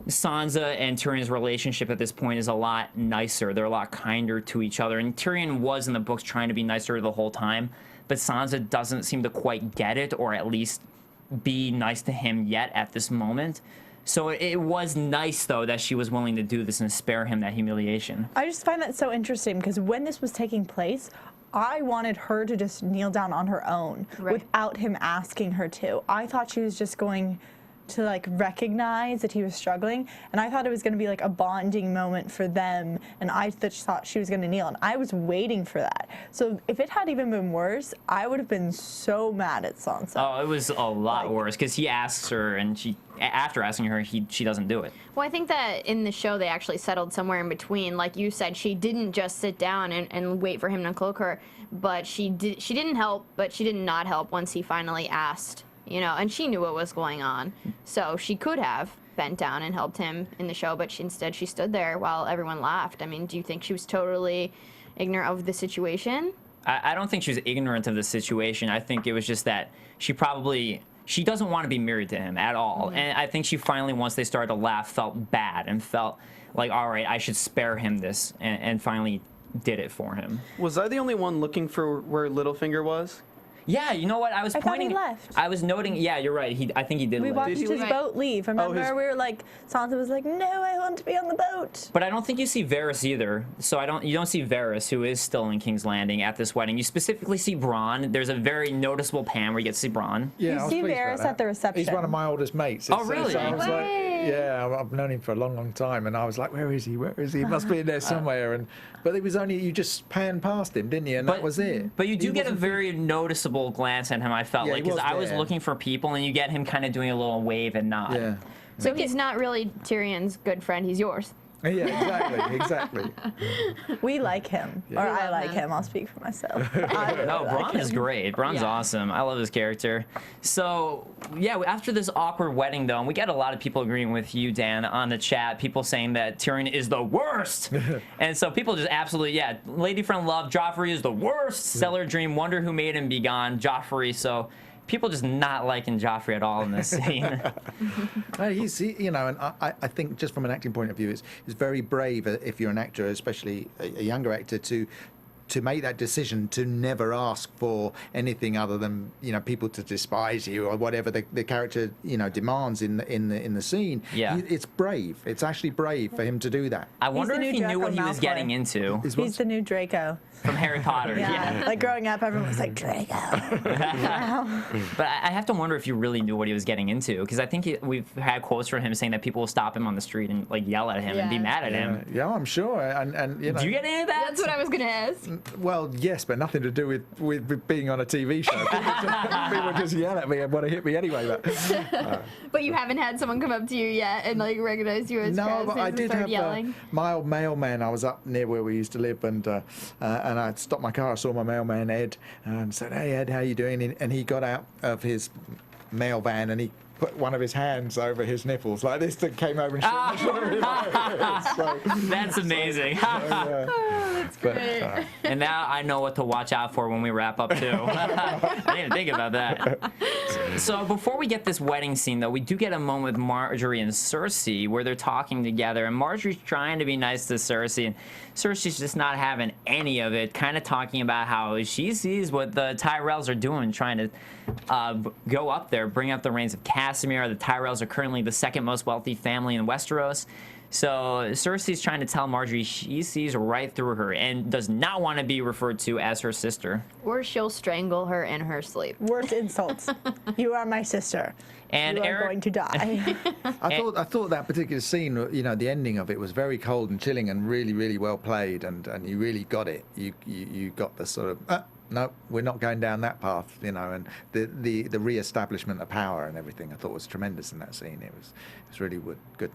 Sansa and Tyrion's relationship at this point is a lot nicer. They're a lot kinder to each other. And Tyrion was in the books trying to be nicer the whole time, but Sansa doesn't seem to quite get it, or at least be nice to him yet at this moment. So it was nice, though, that she was willing to do this and spare him that humiliation. I just find that so interesting because when this was taking place, I wanted her to just kneel down on her own without him asking her to. I thought she was just going to like recognize that he was struggling, and I thought it was going to be like a bonding moment for them, and I thought she was going to kneel, and I was waiting for that. So if it had even been worse, I would have been so mad at Sansa. Oh, it was a lot worse because he asks her, and after asking her, she doesn't do it. Well, I think that in the show they actually settled somewhere in between. Like you said, she didn't just sit down and wait for him to cloak her, but she didn't help, but she did not help once he finally asked. You know, and she knew what was going on. So she could have bent down and helped him in the show, but instead she stood there while everyone laughed. I mean, do you think she was totally ignorant of the situation? I don't think she was ignorant of the situation. I think it was just that she doesn't want to be married to him at all. Mm-hmm. And I think she finally, once they started to laugh, felt bad and felt like, all right, I should spare him this, and finally did it for him. Was I the only one looking for where Littlefinger was? Yeah, you know what? I thought he left. I was noting. Yeah, you're right. I think he did. We leave. watched his boat leave. Remember, we were like, Sansa was like, "No, I want to be on the boat." But I don't think you see Varys either. So you don't see Varys, who is still in King's Landing at this wedding. You specifically see Bronn. There's a very noticeable pan where you get to see Bronn. Yeah, you see Varys at the reception. He's one of my oldest mates. Oh, really? So I was like, yeah, I've known him for a long, long time, and I was like, where is he? Where is he? He must be in there somewhere. But it was only, you just panned past him, didn't you? And that was it. But you do get a very noticeable glance at him, I felt like, because I was looking for people, and you get him kind of doing a little wave and nod. Yeah. So he's not really Tyrion's good friend, he's yours. Yeah, exactly. We like him, or I like him. I'll speak for myself. No, Bronn is great. Bronn's awesome. I love his character. So, yeah, after this awkward wedding, though, and we get a lot of people agreeing with you, Dan, on the chat, people saying that Tyrion is the worst. And so people just absolutely, Lady Friend love, Joffrey is the worst. Cellar Dream, wonder who made him be gone, Joffrey. So people just not liking Joffrey at all in this scene. And I think just from an acting point of view, it's very brave if you're an actor, especially a younger actor, to make that decision to never ask for anything other than people to despise you or whatever the character demands in the scene. Yeah, it's brave. It's actually brave for him to do that. I wonder if he knew what he was getting into. He's the new Draco from Harry Potter. Yeah. Like growing up, everyone was like Draco. But I have to wonder if he really knew what he was getting into, because I think we've had quotes from him saying that people will stop him on the street and like yell at him and be mad at him. Yeah, I'm sure. And do you get any of that? That's what I was gonna ask. Well, yes, but nothing to do with being on a TV show. People just yell at me and want to hit me anyway. But you haven't had someone come up to you yet and like recognize you as no, but I did have yelling. My old mailman. I was up near where we used to live, and I stopped my car. I saw my mailman Ed, and said, "Hey Ed, how you doing?" And he got out of his mail van and he put one of his hands over his nipples like this, that came over and showed me. That's amazing. That's great. And now I know what to watch out for when we wrap up too. I didn't even think about that. So before we get this wedding scene, though, we do get a moment with Marjorie and Cersei where they're talking together, and Marjorie's trying to be nice to Cersei, and Cersei's just not having any of it, kind of talking about how she sees what the Tyrells are doing, trying to go up there, bring up the reigns of Casimir. The Tyrells are currently the second most wealthy family in Westeros. So Cersei's trying to tell Marjorie she sees right through her and does not want to be referred to as her sister. Or she'll strangle her in her sleep. Worst insults. You are my sister. And you are Eric, going to die. I thought that particular scene, the ending of it was very cold and chilling and really, really well played, and you really got it. You got the sort of no, we're not going down that path, you know. And the re-establishment of power and everything, I thought was tremendous in that scene. It was really good.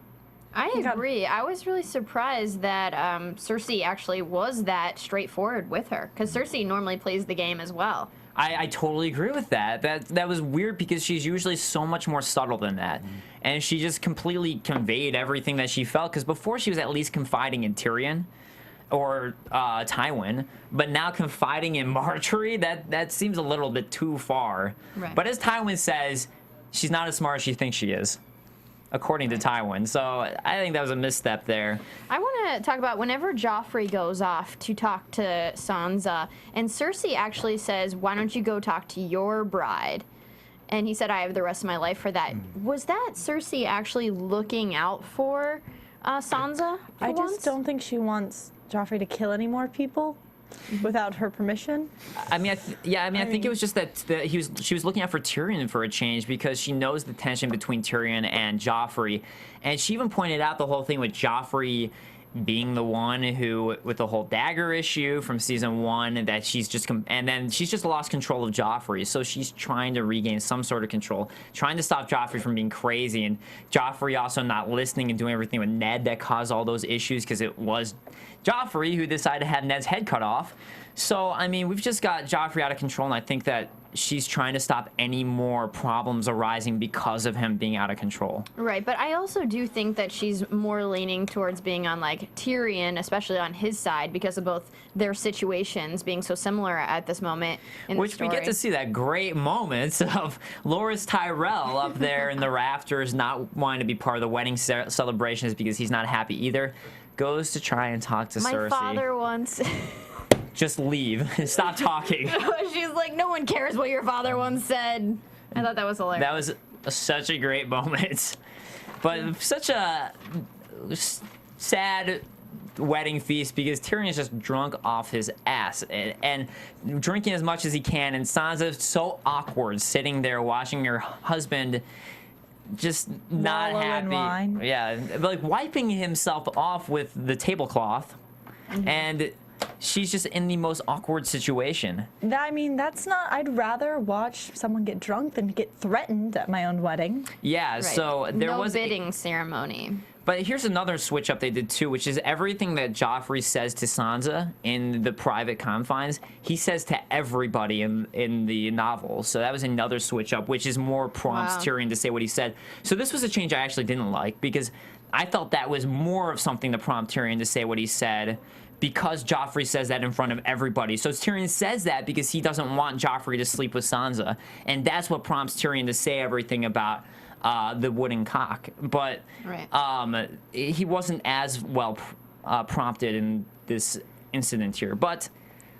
I agree. I was really surprised that Cersei actually was that straightforward with her, because Cersei normally plays the game as well. I totally agree with that. That was weird because she's usually so much more subtle than that. And she just completely conveyed everything that she felt, because before she was at least confiding in Tyrion or Tywin, but now confiding in Marjorie, that seems a little bit too far. Right. But as Tywin says, she's not as smart as she thinks she is, according to Tywin. So I think that was a misstep there. I want to talk about whenever Joffrey goes off to talk to Sansa, and Cersei actually says, why don't you go talk to your bride? And he said, I have the rest of my life for that. Was that Cersei actually looking out for Sansa? I just don't think she wants Joffrey to kill any more people without her permission. I mean, I think it was just that she was looking out for Tyrion for a change, because she knows the tension between Tyrion and Joffrey, and she even pointed out the whole thing with Joffrey being the one who, with the whole dagger issue from season 1, that she's just and then she's just lost control of Joffrey, so she's trying to regain some sort of control, trying to stop Joffrey from being crazy, and Joffrey also not listening and doing everything with Ned that caused all those issues, because it was Joffrey who decided to have Ned's head cut off. So, I mean, we've just got Joffrey out of control, and I think that she's trying to stop any more problems arising because of him being out of control. Right, but I also do think that she's more leaning towards being on, like, Tyrion, especially on his side, because of both their situations being so similar at this moment in the story. Which we get to see that great moment of Loras Tyrell up there in the rafters not wanting to be part of the wedding celebrations because he's not happy either. Goes to try and talk to Cersei. My father once... Just leave. Stop talking. She's like, no one cares what your father once said. I thought that was hilarious. That was such a great moment. But such a sad wedding feast, because Tyrion is just drunk off his ass and drinking as much as he can, and Sansa's so awkward sitting there watching her husband just not wallow happy. in wine. Yeah, like wiping himself off with the tablecloth, and she's just in the most awkward situation. I mean, that's not... I'd rather watch someone get drunk than get threatened at my own wedding. Yeah, Right. so there no was bidding ceremony. But here's another switch up they did too, which is everything that Joffrey says to Sansa in the private confines, he says to everybody in the novel. So that was another switch up, which is more prompts Wow. Tyrion to say what he said. So this was a change I actually didn't like, because I felt that was more of something to prompt Tyrion to say what he said, because Joffrey says that in front of everybody. So Tyrion says that because he doesn't want Joffrey to sleep with Sansa, and that's what prompts Tyrion to say everything about the wooden cock. But Right. he wasn't as well prompted in this incident here. But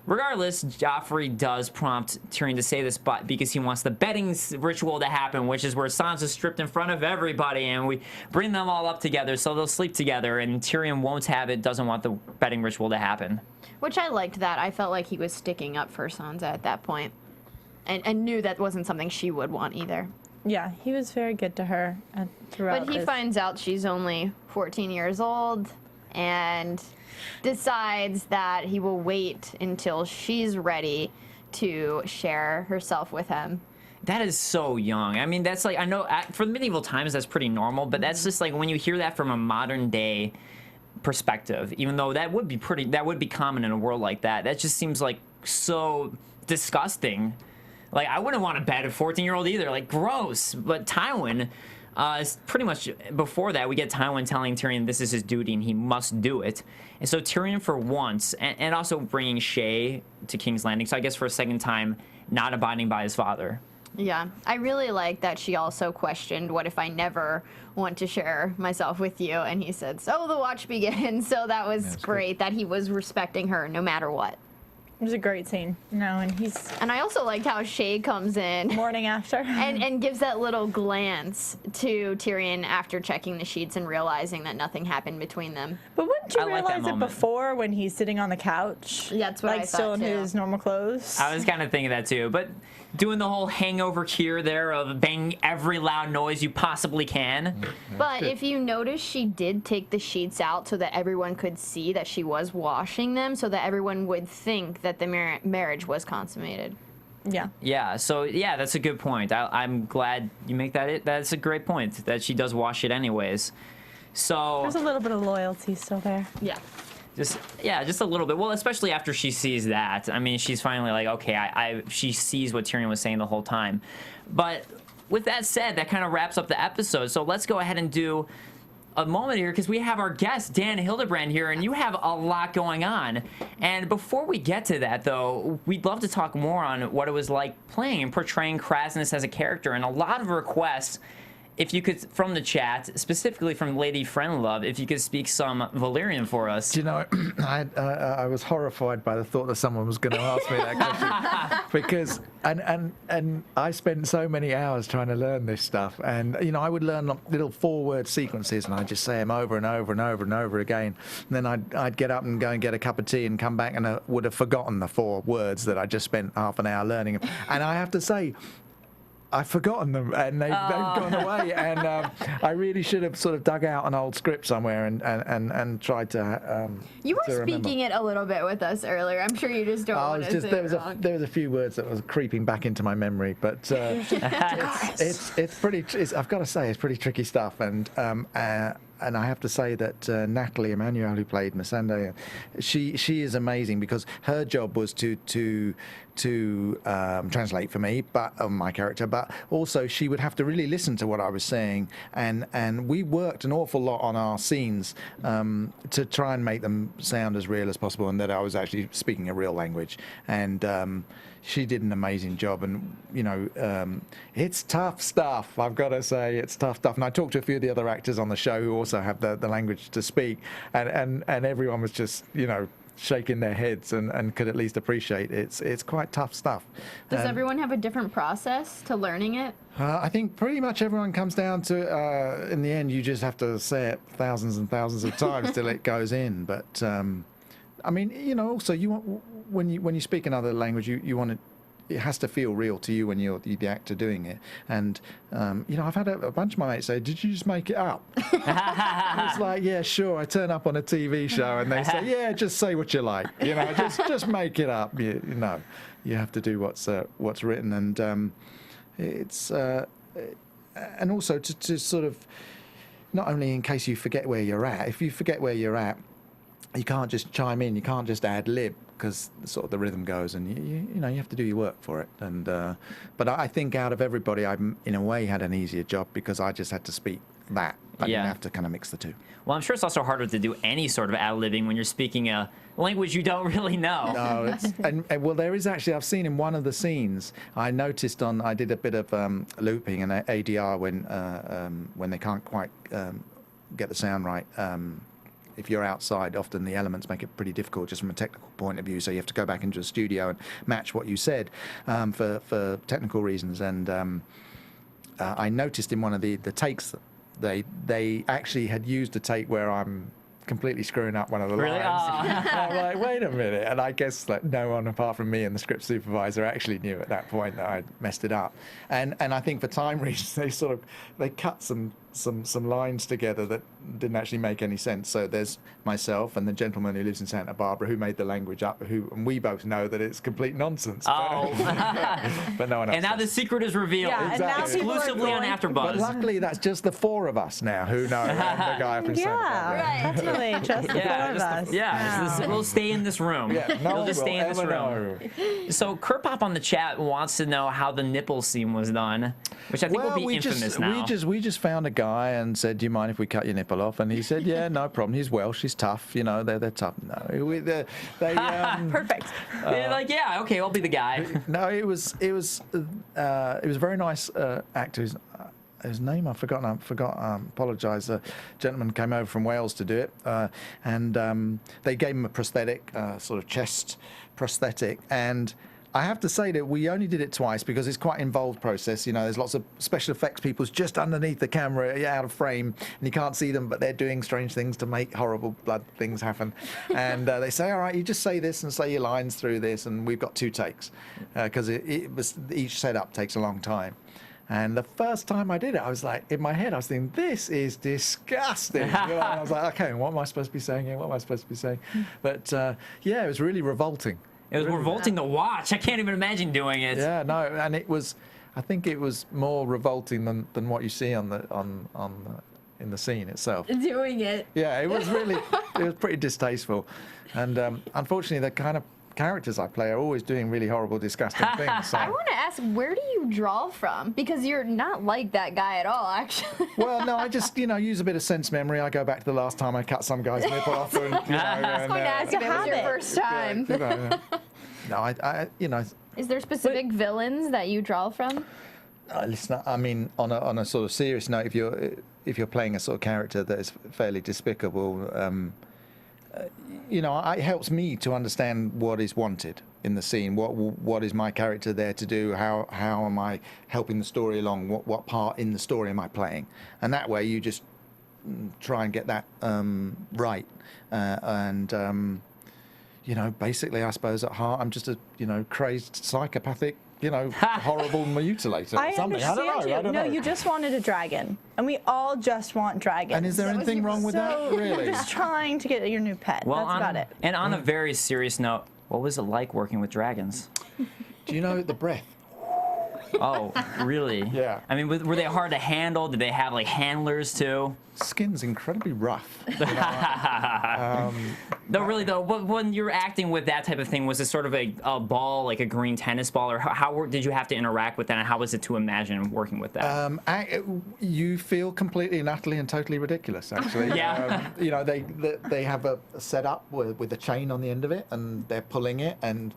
regardless, Joffrey does prompt Tyrion to say this, but because he wants the bedding ritual to happen, which is where Sansa's stripped in front of everybody, and we bring them all up together so they'll sleep together, and Tyrion won't have it, doesn't want the bedding ritual to happen. Which I liked that. I felt like he was sticking up for Sansa at that point, and knew that wasn't something she would want either. Yeah, he was very good to her throughout But he this. finds out she's only 14 years old and decides that he will wait until she's ready to share herself with him. That is so young. I mean, that's like, I know for medieval times that's pretty normal, but that's just like when you hear that from a modern day perspective, even though that would be common in a world like that, that just seems like so disgusting. Like, I wouldn't want to bed a 14-year-old either. Like, gross. But Tywin, is pretty much before that, we get Tywin telling Tyrion this is his duty and he must do it. And so Tyrion, for once, and also bringing Shae to King's Landing, so I guess for a second time, not abiding by his father. Yeah, I really like that she also questioned, what if I never want to share myself with you? And he said, so the watch begins. So that was great that he was respecting her no matter what. It was a great scene. No, And I also liked how Shae comes in morning after. and gives that little glance to Tyrion after checking the sheets and realizing that nothing happened between them. But wouldn't you I like that realize it moment. before when he's sitting on the couch? Yeah, that's what I like still thought, in too. his normal clothes. I was kind of thinking that too, but doing the whole hangover cure there of banging every loud noise you possibly can. But if you notice, she did take the sheets out so that everyone could see that she was washing them, so that everyone would think that the marriage was consummated. Yeah. Yeah, so yeah, that's a good point. I'm glad you make that. That's a great point, that she does wash it anyways. So There's a little bit of loyalty still there. Yeah. just a little bit. Well, especially after she sees that. I mean, she's finally like, okay, she sees what Tyrion was saying the whole time. But with that said, that kind of wraps up the episode. So let's go ahead and do a moment here, because we have our guest Dan Hildebrand here, and you have a lot going on. And before we get to that, though, we'd love to talk more on what it was like playing and portraying Kraznys as a character. And a lot of requests, if you could, from the chat, specifically from Lady Friendlove, if you could speak some Valyrian for us. Do you know, I was horrified by the thought that someone was going to ask me that question, because and I spent so many hours trying to learn this stuff, and you know, I would learn little 4-word sequences, and I'd just say them over and over and over and over again. And then I'd get up and go and get a cup of tea and come back, and I would have forgotten the 4 words that I just spent half an hour learning. And I have to say, I've forgotten them, and they've gone away. And I really should have sort of dug out an old script somewhere and tried to. You were to remember. speaking it a little bit with us earlier. I'm sure you just don't want to say there was it wrong. there was a few words that was creeping back into my memory, but it's pretty. I've got to say, it's pretty tricky stuff, and I have to say that Natalie Emmanuel, who played Melisandre, she is amazing, because her job was to translate for me, but my character, but also she would have to really listen to what I was saying, and we worked an awful lot on our scenes to try and make them sound as real as possible, and that I was actually speaking a real language. And she did an amazing job, and you know, it's tough stuff. I've got to say, it's tough stuff. And I talked to a few of the other actors on the show who also have the language to speak, and everyone was just, you know, shaking their heads and could at least appreciate it. It's quite tough stuff. Does everyone have a different process to learning it? I think pretty much everyone comes down to, in the end, you just have to say it thousands and thousands of times till it goes in. But I mean, you know, also you want, when you speak another language, you want it has to feel real to you when you're the actor doing it. And you know, I've had a bunch of my mates say, "Did you just make it up?" It's like, yeah, sure. I turn up on a TV show and they say, "Yeah, just say what you like. You know, just make it up." You know, you have to do what's written, and it's and also to sort of, not only in case you forget where you're at. If you forget where you're at, you can't just chime in. You can't just ad lib, because sort of the rhythm goes, and you know, you have to do your work for it. And but I think out of everybody, I in a way had an easier job, because I just had to speak that. I didn't have to kind of mix the two. Well, I'm sure it's also harder to do any sort of ad-libbing when you're speaking a language you don't really know. No, and well, there is actually, I've seen in one of the scenes, I noticed I did a bit of looping and ADR when they can't quite get the sound right. If you're outside, often the elements make it pretty difficult just from a technical point of view. So you have to go back into the studio and match what you said for technical reasons. And I noticed in one of the takes that they actually had used a take where I'm completely screwing up one of the lines. I'm like, wait a minute. And I guess like no one apart from me and the script supervisor actually knew at that point that I'd messed it up. And I think for time reasons, they cut some lines together that didn't actually make any sense. So there's myself and the gentleman who lives in Santa Barbara who made the language up, and we both know that it's complete nonsense. Oh. But no one else And now does. the secret is revealed. Yeah, and now people are Exclusively on going- AfterBuzz. But luckily, that's just the 4 of us now who know. And the guy from Santa Barbara. Yeah, that's really just the 4 of us. We'll stay in this room. Yeah, no we'll one just will stay in this ever room. know. So Kerpop on the chat wants to know how the nipple scene was done, which I think will be infamous now. We just found a guy and said, "Do you mind if we cut your nipple off?" And he said, "Yeah, no problem." He's Welsh, he's tough, you know. They're tough. No, they Perfect. They're like, yeah, okay, I'll be the guy. no, it was a very nice actor. His name I forgot. Apologise. A gentleman came over from Wales to do it, and they gave him a prosthetic, sort of chest prosthetic, and I have to say that we only did it twice because it's quite an involved process. You know, there's lots of special effects people just underneath the camera, out of frame, and you can't see them, but they're doing strange things to make horrible blood things happen. And they say, all right, you just say this and say your lines through this, and we've got 2 takes because each setup takes a long time. And the first time I did it, I was like, in my head, I was thinking, this is disgusting. You know, and I was like, okay, what am I supposed to be saying here? What am I supposed to be saying? But yeah, it was really revolting. It was revolting to watch. I can't even imagine doing it. Yeah, no, and it was. I think it was more revolting than what you see in the scene itself. Doing it. Yeah, it was really. It was pretty distasteful, and unfortunately, the kind of characters I play are always doing really horrible, disgusting things. So. I want to ask, where do you draw from? Because you're not like that guy at all, actually. Well, no, I just use a bit of sense memory. I go back to the last time I cut some guy's nipple off, and I was going to ask if it was your first time. No, I Is there specific villains that you draw from? Listen, I mean, on a sort of serious note, if you're playing a sort of character that is fairly despicable, it helps me to understand what is wanted in the scene. What is my character there to do? How am I helping the story along? What part in the story am I playing? And that way, you just try and get that right. Basically, I suppose at heart, I'm just a crazed psychopathic. Horrible mutilator or something. I don't know. No, you just wanted a dragon. And we all just want dragons. And is there anything wrong with that? Really? You're just trying to get your new pet. Well, That's about it. And on a very serious note, what was it like working with dragons? Do you know the breath? Oh, really? Yeah. I mean, were they hard to handle? Did they have like handlers too? Skin's incredibly rough. No, really though. When you're acting with that type of thing, was it sort of a ball, like a green tennis ball, or how did you have to interact with that, and how was it to imagine working with that? You feel completely and utterly and totally ridiculous, actually. Yeah. They have a setup with a chain on the end of it, and they're pulling it, and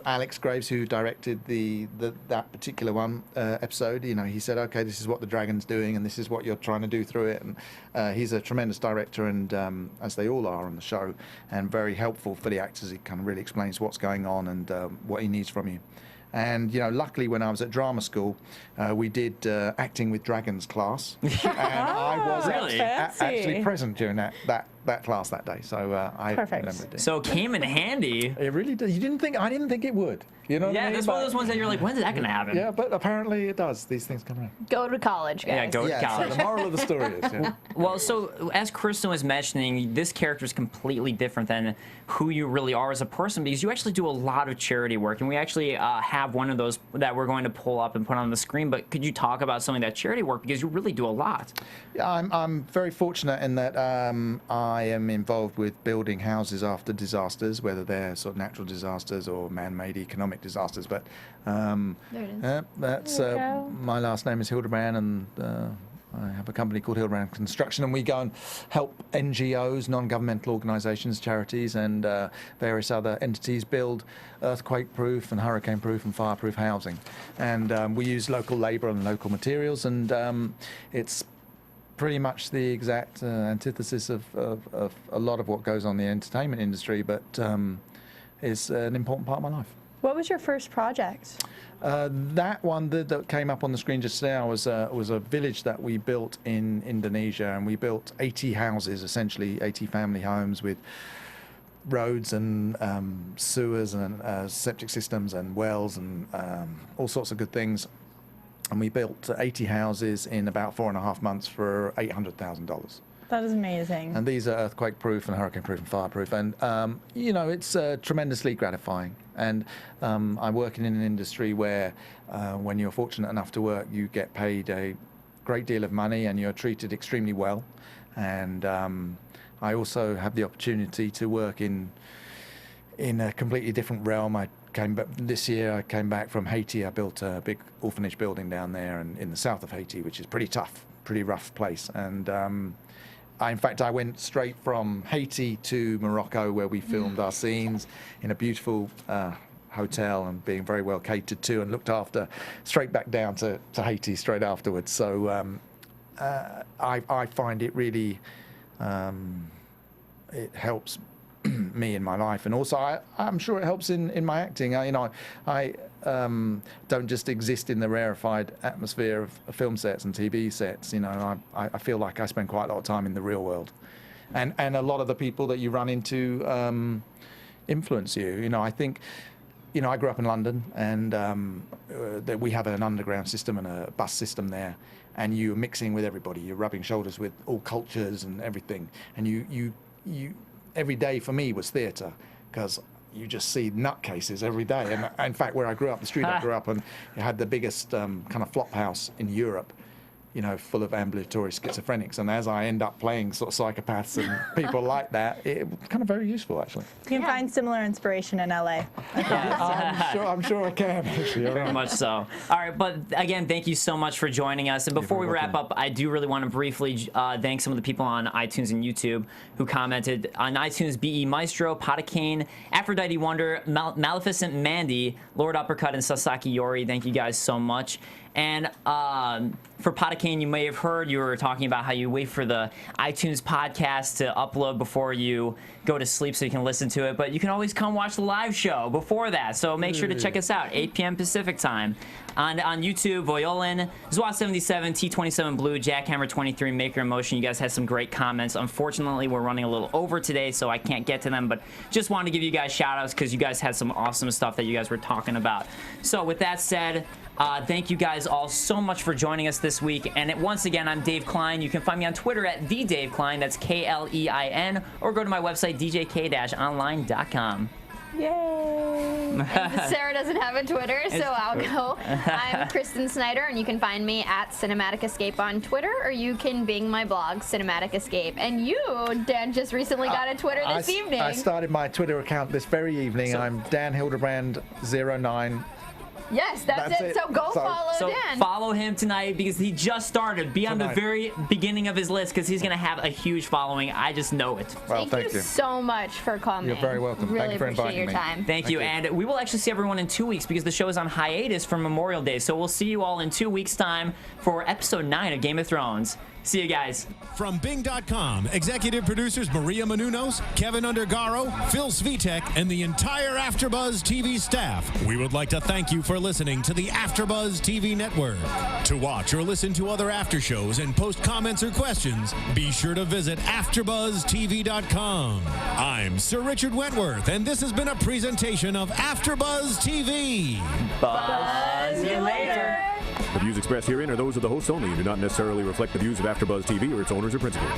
Alex Graves, who directed that particular episode, he said, okay, this is what the dragon's doing, and this is what you're trying to do through it. And he's a tremendous director, and as they all are on the show, and very helpful for the actors. He kind of really explains what's going on and what he needs from you. And luckily, when I was at drama school, we did acting with dragons class, and I was actually present during that class that day. So I remembered it. So it came in handy. It really did. I didn't think it would. You know what I mean? That's one of those ones that you're like, when's that going to happen? Yeah, but apparently it does. These things come around. Go to college, guys. Yeah, go to college. So the moral of the story is, Well, so as Kristen was mentioning, this character is completely different than who you really are as a person, because you actually do a lot of charity work, and we actually have one of those that we're going to pull up and put on the screen. But could you talk about some of that charity work, because you really do a lot? Yeah, I'm very fortunate in that I am involved with building houses after disasters, whether they're sort of natural disasters or man-made economic disasters. But there it is. that's my last name is Hildebrand, and I have a company called Hildebrand Construction, and we go and help NGOs, non-governmental organisations, charities, and various other entities build earthquake-proof and hurricane-proof and fire-proof housing. And we use local labour and local materials, and it's pretty much the exact antithesis of a lot of what goes on in the entertainment industry, but is an important part of my life. What was your first project? That one that came up on the screen just now was a village that we built in Indonesia, and we built 80 houses, essentially 80 family homes with roads and sewers and septic systems and wells and all sorts of good things. And we built 80 houses in about 4.5 months for $800,000. That is amazing. And these are earthquake-proof and hurricane-proof and fire-proof. And, it's tremendously gratifying. And I work in an industry where when you're fortunate enough to work, you get paid a great deal of money and you're treated extremely well. And I also have the opportunity to work in a completely different realm. This year I came back from Haiti. I built a big orphanage building down there and in the south of Haiti, which is pretty tough, pretty rough place. And in fact, I went straight from Haiti to Morocco, where we filmed our scenes in a beautiful hotel and being very well catered to and looked after, straight back down to Haiti straight afterwards. So I find it really, it helps me in my life, and also I'm sure it helps in my acting. I don't just exist in the rarefied atmosphere of film sets and TV sets. I feel like I spend quite a lot of time in the real world, and a lot of the people that you run into influence you. I think. I grew up in London, and we have an underground system and a bus system there, and you're mixing with everybody. You're rubbing shoulders with all cultures and everything. And you every day for me was theatre, because you just see nutcases every day. And in fact, where I grew up, the street I grew up on, it had the biggest kind of flop house in Europe. Full of ambulatory schizophrenics. And as I end up playing sort of psychopaths and people like that, it's kind of very useful, actually. You can find similar inspiration in LA. I'm sure I can, actually. Very much so. All right, but again, thank you so much for joining us. And before we wrap up, I do really want to briefly thank some of the people on iTunes and YouTube who commented. On iTunes, B.E. Maestro, Potacane, Aphrodite Wonder, Maleficent Mandy, Lord Uppercut, and Sasaki Yori. Thank you guys so much. And for Potacane, you may have heard you were talking about how you wait for the iTunes podcast to upload before you go to sleep so you can listen to it. But you can always come watch the live show before that. So make sure to check us out, 8 p.m. Pacific time. On YouTube, Voyolin, Zwat77, T27 Blue, Jackhammer23, Maker in Motion. You guys had some great comments. Unfortunately, we're running a little over today, so I can't get to them. But just wanted to give you guys shout-outs because you guys had some awesome stuff that you guys were talking about. So with that said, thank you guys all so much for joining us this week. And once again, I'm Dave Klein. You can find me on Twitter at @TheDaveKlein. That's Klein. Or go to my website, djk-online.com. Yay! Sarah doesn't have a Twitter, so I'll go. I'm Kristen Snyder, and you can find me at Cinematic Escape on Twitter, or you can Bing my blog, Cinematic Escape. And you, Dan, just recently got a Twitter this evening. I started my Twitter account this very evening. I'm Dan Hildebrand 09. Yes, that's it. So go follow Dan. Follow him tonight because he just started. Be on the very beginning of his list because he's going to have a huge following. I just know it. Well, thank you so much for coming. You're very welcome. Really thank you for appreciate inviting your me. time. Thank you. And we will actually see everyone in 2 weeks because the show is on hiatus for Memorial Day. So we'll see you all in 2 weeks' time for episode 9 of Game of Thrones. See you guys. From Bing.com, executive producers Maria Menounos, Kevin Undergaro, Phil Svitek, and the entire AfterBuzz TV staff, we would like to thank you for listening to the AfterBuzz TV network. To watch or listen to other after shows and post comments or questions, be sure to visit AfterBuzzTV.com. I'm Sir Richard Wentworth, and this has been a presentation of AfterBuzz TV. Buzz you later. The views expressed herein are those of the hosts only and do not necessarily reflect the views of AfterBuzz TV or its owners or principals.